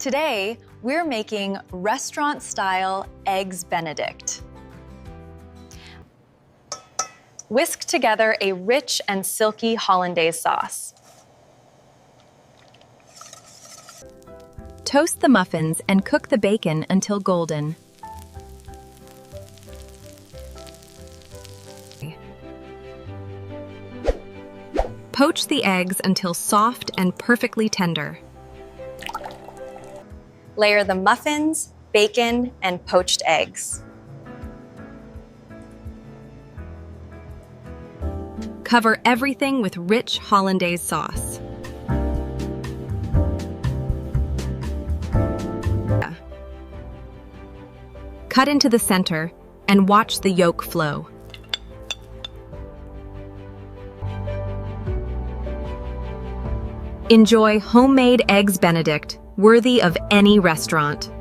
Today, we're making restaurant-style Eggs Benedict. Whisk together a rich and silky Hollandaise sauce. Toast the muffins and cook the bacon until golden. Poach the eggs until soft and perfectly tender. Layer the muffins, bacon, and poached eggs. Cover everything with rich Hollandaise sauce. Cut into the center and watch the yolk flow. Enjoy homemade Eggs Benedict, worthy of any restaurant.